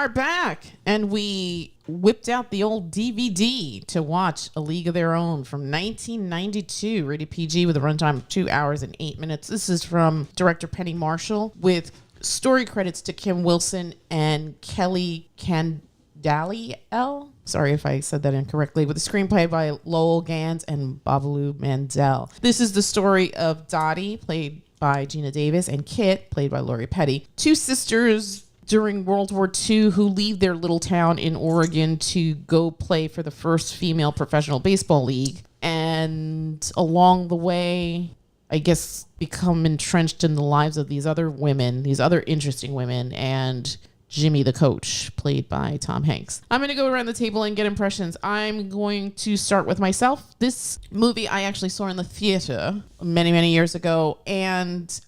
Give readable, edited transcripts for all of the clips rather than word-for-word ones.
are back, and we whipped out the old DVD to watch A League of Their Own from 1992, rated PG with a runtime of 2 hours and 8 minutes. This is from director Penny Marshall with story credits to Kim Wilson and Kelly Candaele. Sorry if I said that incorrectly. With a screenplay by Lowell, Ganz, and Babaloo Mandel. This is the story of Dottie, played by Geena Davis, and Kit, played by Lori Petty. Two sisters during World War II who leave their little town in Oregon to go play for the first female professional baseball league. And along the way, I guess, become entrenched in the lives of these other women, these other interesting women, and Jimmy the coach, played by Tom Hanks. I'm going to go around the table and get impressions. I'm going to start with myself. This movie I actually saw in the theater many, many years ago, and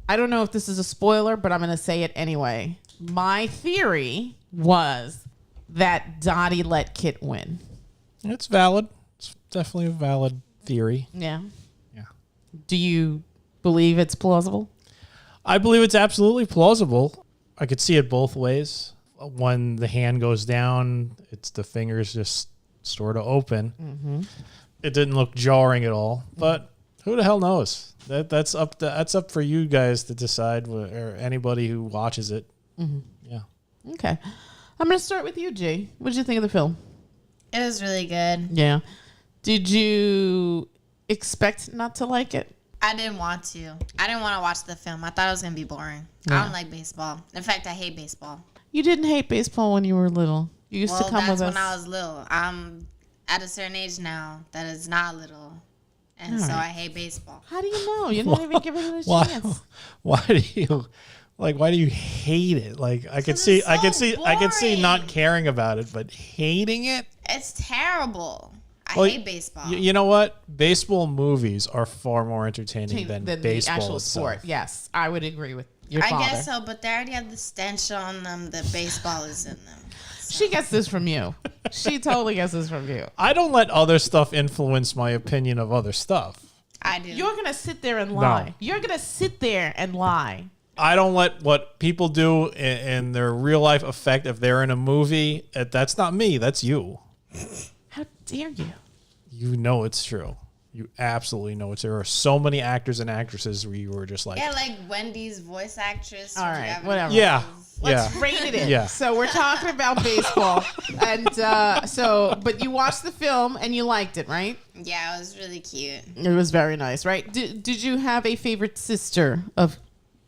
I don't know if this is a spoiler, but I'm going to say it anyway. My theory was that Dottie let Kit win. It's valid. It's definitely a valid theory. Yeah. Yeah. Do you believe it's plausible? I believe it's absolutely plausible. I could see it both ways. When the hand goes down, it's the fingers just sort of open. Mm-hmm. It didn't look jarring at all, but who the hell knows? That's up for you guys to decide, or anybody who watches it. Mm-hmm. Yeah. Okay. I'm going to start with you, G. What did you think of the film? It was really good. Yeah. Did you expect not to like it? I didn't want to. I didn't want to watch the film. I thought it was going to be boring. Yeah. I don't like baseball. In fact, I hate baseball. You didn't hate baseball when you were little. You used to come with us. That's when I was little. I'm at a certain age now that is not little. And so I hate baseball. How do you know? You're not even giving it a chance. Why do you hate it? Like I could see not caring about it, but hating it? It's terrible. I hate baseball. You know what? Baseball movies are far more entertaining than baseball the actual itself. Sport. Yes, I would agree with your father. I guess so, but they already have the stench on them that baseball is in them. So. She gets this from you. She totally gets this from you. I don't let other stuff influence my opinion of other stuff. I do. You're going to sit there and lie. No. You're going to sit there and lie. I don't let what people do in their real life affect if they're in a movie. That's not me. That's you. How dare you? You know it's true. You absolutely know it's true. There are so many actors and actresses where you were just like... Yeah, like Wendy's voice actress. All right, whatever. Yeah. Let's rein it in. Yeah. So we're talking about baseball. And but you watched the film and you liked it, right? Yeah, it was really cute. It was very nice, right? Did you have a favorite sister of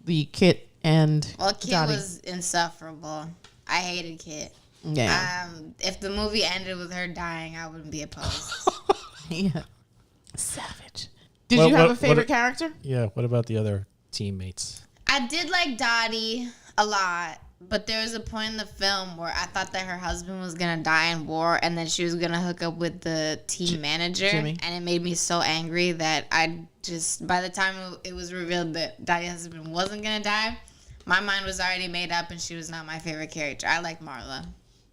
the Kit and Kit Dottie? Was insufferable. I hated Kit. Yeah. If the movie ended with her dying, I wouldn't be opposed. Yeah. Savage. Did you have a favorite character? Yeah. What about the other teammates? I did like Dottie a lot, but there was a point in the film where I thought that her husband was going to die in war and then she was going to hook up with the team manager. Jimmy. And it made me so angry that by the time it was revealed that Dottie's husband wasn't going to die, my mind was already made up and she was not my favorite character. I like Marla.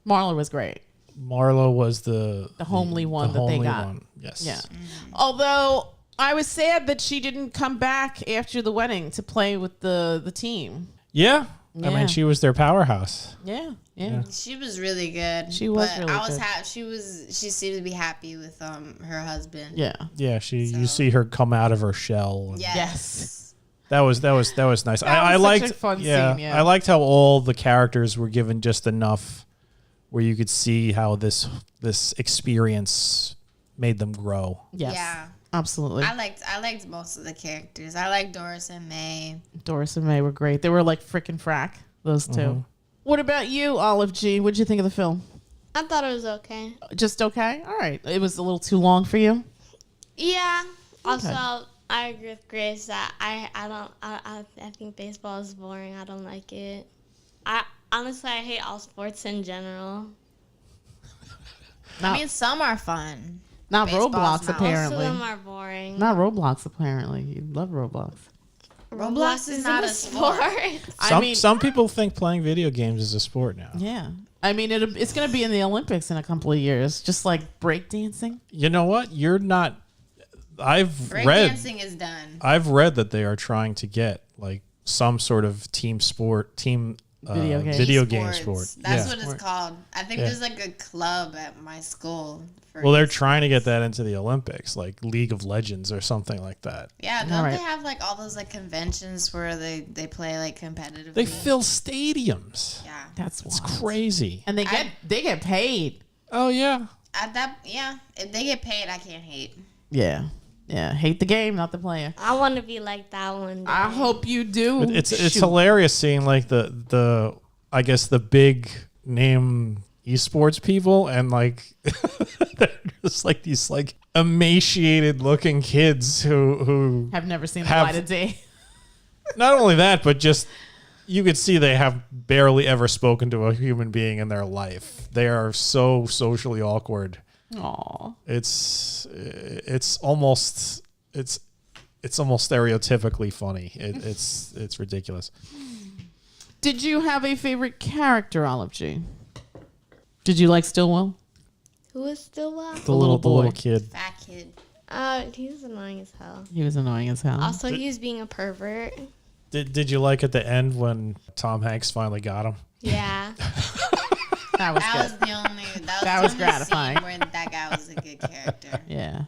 Marla was great. Marla was the homely one that they got. One. Yes. Yeah. Mm-hmm. Although I was sad that she didn't come back after the wedding to play with the team. Yeah. I mean, she was their powerhouse. Yeah. She was really good. She was really good. She seemed to be happy with her husband. Yeah. Yeah. You see her come out of her shell. Yes. That was nice. I liked such a fun scene. Yeah. I liked how all the characters were given just enough where you could see how this experience made them grow. Yes. Yeah. Absolutely. I liked most of the characters. I liked Doris and May. Doris and May were great. They were like frickin' frack, those two. Mm-hmm. What about you, Olive G? What'd you think of the film? I thought it was okay. Just okay? All right. It was a little too long for you? Yeah. Also, I agree with Grace that I think baseball is boring. I don't like it. Honestly, I hate all sports in general. I mean, some are fun. Not Roblox, apparently. Most of them are boring. Not Roblox, apparently. You love Roblox. Roblox is not a sport. Some people think playing video games is a sport now. Yeah. I mean, it's going to be in the Olympics in a couple of years, just like breakdancing. You know what? You're not... Breakdancing is done. I've read that they are trying to get like some sort of team video game Sports. sport. That's Yeah. what it's called. I think Yeah. there's like a club at my school. For Well, they're trying to get that into the Olympics, like League of Legends or something like that. Yeah, don't All right. they have like all those like conventions where they play like competitively? They fill stadiums. Yeah. That's It's wild. crazy. And they get paid. Oh yeah. At that, yeah. If they get paid, I can't hate. Yeah. Yeah. Hate the game, not the player. I want to be like that one day. I hope you do. It's Shoot. hilarious seeing like the I guess the big name esports people and like they're just like these like emaciated looking kids who Have never seen the have- light of day. not only that but just you could see they have barely ever spoken to a human being in their life. They are so socially awkward. Aw. It's almost stereotypically funny. It's ridiculous. Did you have a favorite character, Olive G? Did you like Stillwell? Who is still up? The little boy. little kid. Fat kid. He's annoying as hell. He was annoying as hell. Also, he was being a pervert. Did you like at the end when Tom Hanks finally got him? Yeah. That was That good. was the only. That That was, was the only gratifying. Scene where that guy was a good character. Yeah.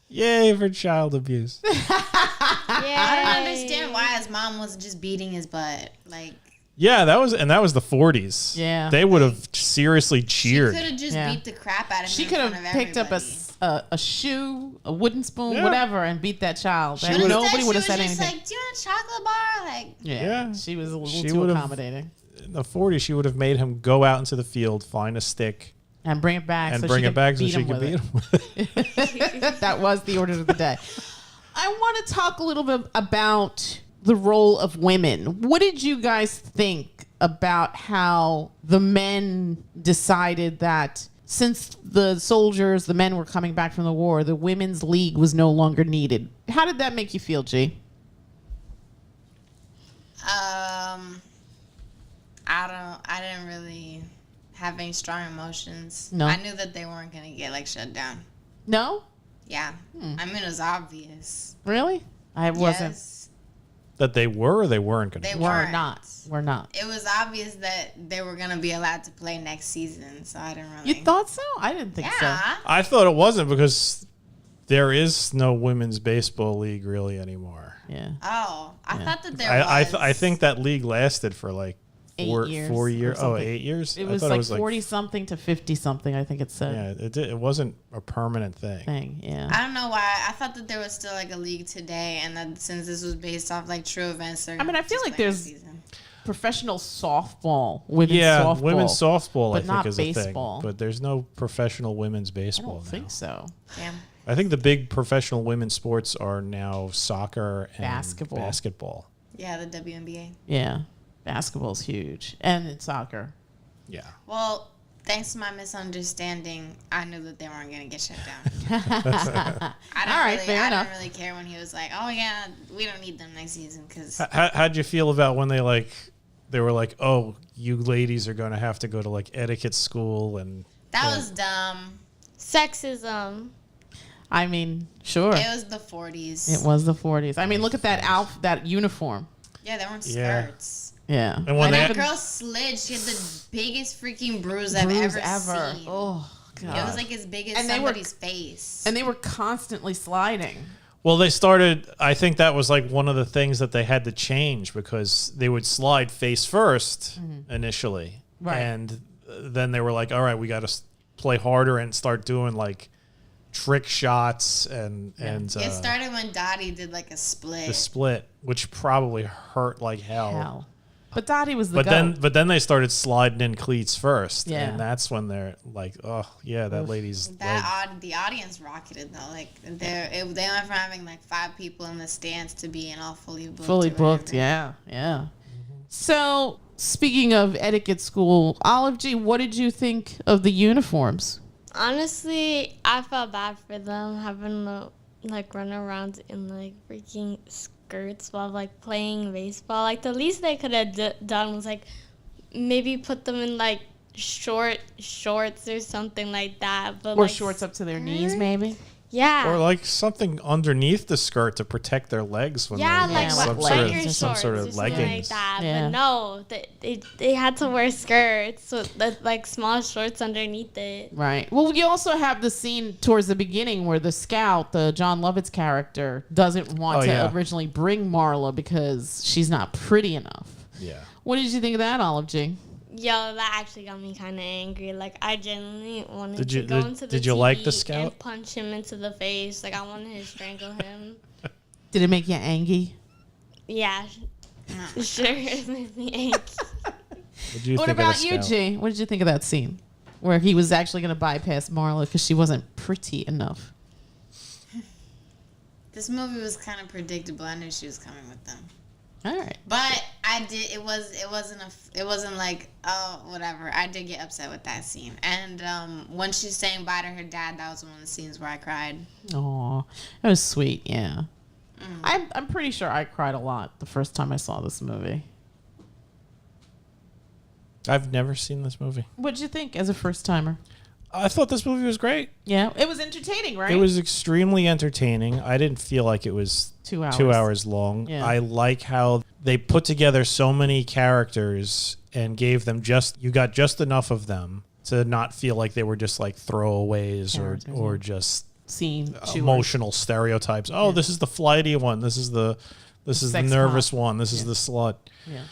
Yay for child abuse. I don't understand why his mom was just beating his butt. Like Yeah, that was the 40s. Yeah. They would have seriously she cheered. could have just Yeah. beat the crap out of him. She in could front have of picked up everybody. a shoe, a wooden spoon, Yeah. whatever, and beat that child. She And would've- nobody would have She said was just anything. like, "Do you want a chocolate bar?" Like, Yeah. She was a little She too would've- accommodating. In the 40s, she would have made him go out into the field, find a stick, And bring it back and so bring she it back so beat she him could with beat it. him with it. That was the order of the day. I want to talk a little bit about the role of women. What did you guys think about how the men decided that since the soldiers, the men were coming back from the war, the women's league was no longer needed? How did that make you feel, G? I didn't really have any strong emotions. No. I knew that they weren't gonna get like shut down. No? Yeah, I mean it was obvious. Really? I wasn't. Yes, That they were or they weren't going they to. We're weren't. not. We're not. It was obvious that they were gonna be allowed to play next season, so I didn't really. You thought so? I didn't think so. Yeah. I thought it wasn't because there is no women's baseball league really anymore. Yeah. Oh, I thought that there I was. think that league lasted for like 4 8 years 4 or years. Oh, something. 8 years. It I was thought like 40 something to 50 something, I think it said. Yeah, it wasn't a permanent thing. Thing. Yeah. I don't know why. I thought that there was still like a league today, and that since this was based off like true events, they're I mean, I feel just like play next there's season. Professional softball, women's Yeah, softball. women's softball but I not think is baseball. a thing, but there's no professional women's I baseball don't now. think so. Damn. I think the big professional women's sports are now soccer and Basketball. basketball. Yeah, the WNBA. Yeah. Basketball's huge. And it's soccer. Yeah. Well, thanks to my misunderstanding, I knew that they weren't gonna get shut down. I didn't really care when he was like, "Oh yeah, we don't need them next season." Because How'd you feel about when they were like, oh, you ladies are going to have to go to like etiquette school and that was dumb. Sexism. I mean, sure. It was the 40s. It was the 40s. I mean, look at that uniform. Yeah, they weren't Yeah. skirts. Yeah. And when And they- That even girl slid. She had the biggest freaking bruise bruise I've ever seen. Oh, God. It was like as big as And they were- somebody's face. And they were constantly sliding. Well, they started. I think that was like one of the things that they had to change because they would slide face 1st initially, Right. and then they were like, "All right, we got to play harder and start doing like trick shots and It started when Dottie did like a split. the split, which probably hurt like hell. But Dottie was the But goat. then then they started sliding in cleats first, Yeah. and that's when they're like, "Oh yeah, that lady's leg." The audience rocketed though. Like they went from having like 5 people in the stands to being all fully booked. Fully or booked, whatever. yeah, yeah. So, speaking of etiquette school, Olive G, what did you think of the uniforms? Honestly, I felt bad for them having to like run around in like freaking skirts while like playing baseball. Like the least they could have done was like maybe put them in like shorts or something like that. But Or like, shorts up to their knees, maybe? Yeah. Or like something underneath the skirt to protect their legs when yeah, they like some biker sort of, some sort of shorts or something like leggings. that. Yeah. But no, they had to wear skirts, so like small shorts underneath it. Right. Well, you also have the scene towards the beginning where the scout, the John Lovett's character, doesn't want to originally bring Marla because she's not pretty enough. Yeah. What did you think of that, Olive G? Yo, that actually got me kind of angry. Like, I genuinely wanted to go into the Did you TV like the scout? and punch him into the face. Like, I wanted to strangle him. Did it make you angry? Yeah, sure, it made me angry. What about you, G? What did you think of that scene where he was actually going to bypass Marla because she wasn't pretty enough? This movie was kind of predictable. I knew she was coming with them. All right. But it wasn't like, oh, whatever. I did get upset with that scene. And when she's saying bye to her dad, that was one of the scenes where I cried. Aw, that was sweet, yeah. I'm pretty sure I cried a lot the first time I saw this movie. I've never seen this movie. What'd you think as a first timer? I thought this movie was great. Yeah, it was entertaining, right? It was extremely entertaining. I didn't feel like it was 2 hours. 2 hours long. Yeah. I like how they put together so many characters and gave them you got just enough of them to not feel like they were just like throwaways or just scene emotional stereotypes. Oh, this is the flighty one. This is the nervous one. This is the slut. Yeah.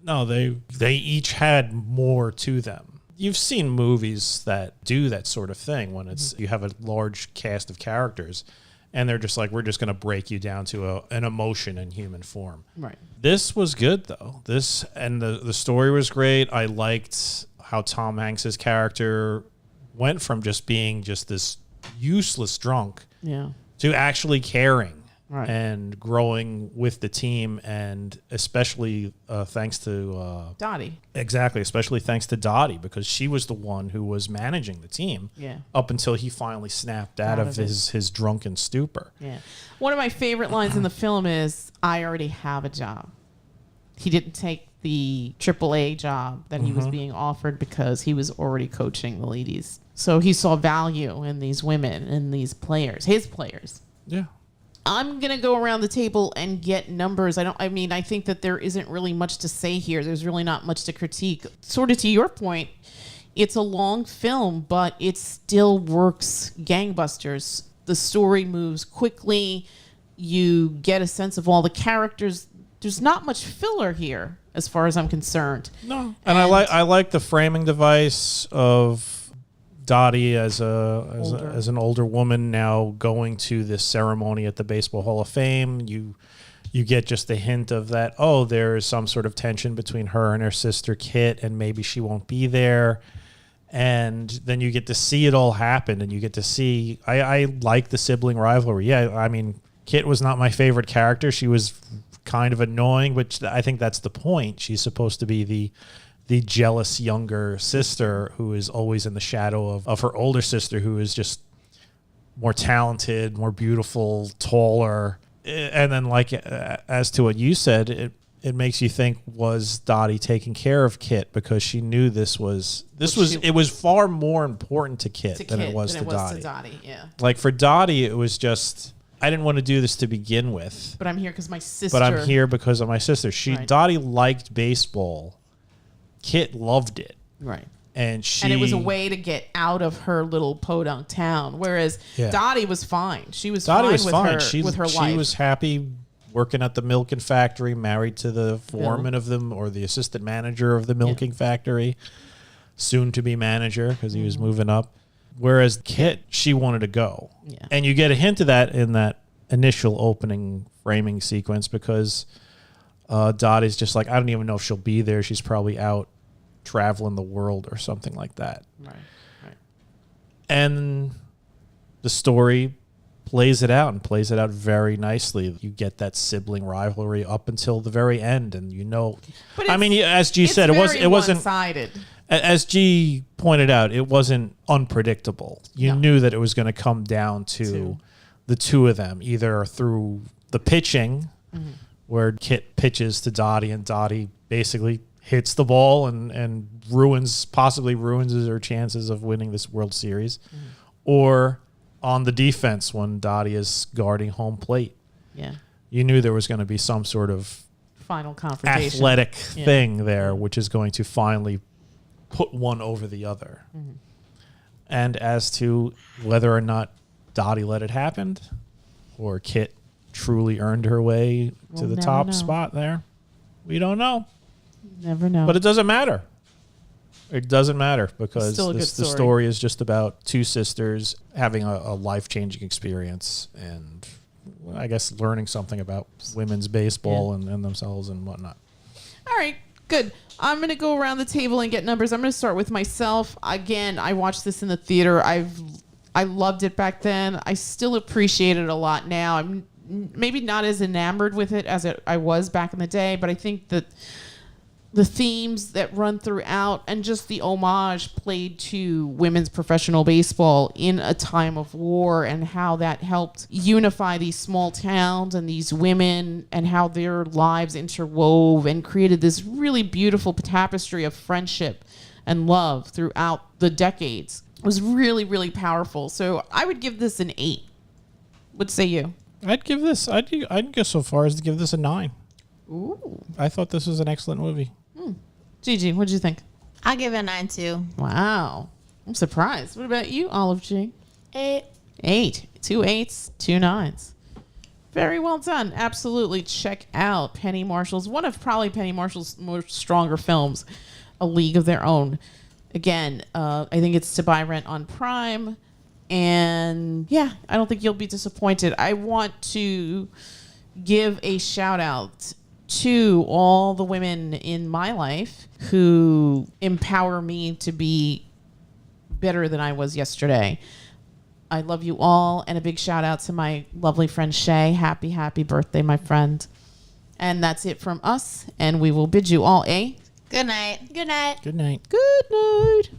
No, they each had more to them. You've seen movies that do that sort of thing when it's you have a large cast of characters and they're just like, we're just going to break you down to an emotion in human form. Right. This was good though. The story was great. I liked how Tom Hanks's character went from just being just this useless drunk to actually caring. Right. And growing with the team, and especially thanks to Dottie. Exactly, especially thanks to Dottie, because she was the one who was managing the team up until he finally snapped out of his drunken stupor. Yeah. One of my favorite lines in the film is, I already have a job. He didn't take the AAA job that he was being offered because he was already coaching the ladies. So he saw value in these women and these players, his players. Yeah. I'm going to go around the table and get numbers. I think that there isn't really much to say here. There's really not much to critique. Sort of to your point, it's a long film, but it still works gangbusters. The story moves quickly. You get a sense of all the characters. There's not much filler here, as far as I'm concerned. No. And I like the framing device of Dottie as an older woman now going to this ceremony at the Baseball Hall of Fame. You get just a hint of that. Oh, there is some sort of tension between her and her sister Kit, and maybe she won't be there. And then you get to see it all happen, and you get to see. I like the sibling rivalry. Yeah, I mean, Kit was not my favorite character. She was kind of annoying, but I think that's the point. She's supposed to be the jealous younger sister who is always in the shadow of her older sister, who is just more talented, more beautiful, taller. And then, like, as to what you said, it makes you think, was Dottie taking care of Kit because she knew it was far more important to Kit than it was to Dottie. Yeah. Like for Dottie, it was just, I didn't want to do this to begin with. But I'm here because my sister. But I'm here because of my sister. Right. Dottie liked baseball. Kit loved it. Right. And it was a way to get out of her little podunk town. Whereas Dottie was fine. She was fine with her life. She was happy working at the milking factory, married to the foreman of them or the assistant manager of the milking factory, soon to be manager because he was moving up. Whereas Kit, she wanted to go. Yeah. And you get a hint of that in that initial opening framing sequence because Dottie's just like, I don't even know if she'll be there. She's probably out traveling the world or something like that. Right. And the story plays it out very nicely. You get that sibling rivalry up until the very end, and as G said, it wasn't one-sided. As G pointed out, it wasn't unpredictable. You knew that it was going to come down to the two of them, either through the pitching, where Kit pitches to Dottie, and Dottie basically hits the ball and possibly ruins her chances of winning this World Series, or on the defense when Dottie is guarding home plate. Yeah. You knew there was going to be some sort of Final confrontation. athletic thing there, which is going to finally put one over the other. Mm-hmm. And as to whether or not Dottie let it happen or Kit truly earned her way to the top spot there, we don't know. Never know. But it doesn't matter. It doesn't matter because the story is just about two sisters having a life-changing experience and I guess learning something about women's baseball and themselves and whatnot. All right, good. I'm going to go around the table and get numbers. I'm going to start with myself. Again, I watched this in the theater. I loved it back then. I still appreciate it a lot now. I'm maybe not as enamored with it as I was back in the day, but I think that the themes that run throughout and just the homage played to women's professional baseball in a time of war and how that helped unify these small towns and these women and how their lives interwove and created this really beautiful tapestry of friendship and love throughout the decades. It was really, really powerful. So I would give this an 8. What say you? I'd go so far as to give this a 9. Ooh. I thought this was an excellent movie. Gigi, what'd you think? I'll give it a 9 too. Wow. I'm surprised. What about you, Olive G? 8. 8. 2 8s, 2 9s. Very well done. Absolutely. Check out Penny Marshall's, one of probably Penny Marshall's more stronger films, A League of Their Own. Again, I think it's to buy rent on Prime. And yeah, I don't think you'll be disappointed. I want to give a shout out to all the women in my life who empower me to be better than I was yesterday. I love you all, and a big shout out to my lovely friend Shay. Happy, happy birthday, my friend. And that's it from us, and we will bid you all a good night. Good night. Good night. good night.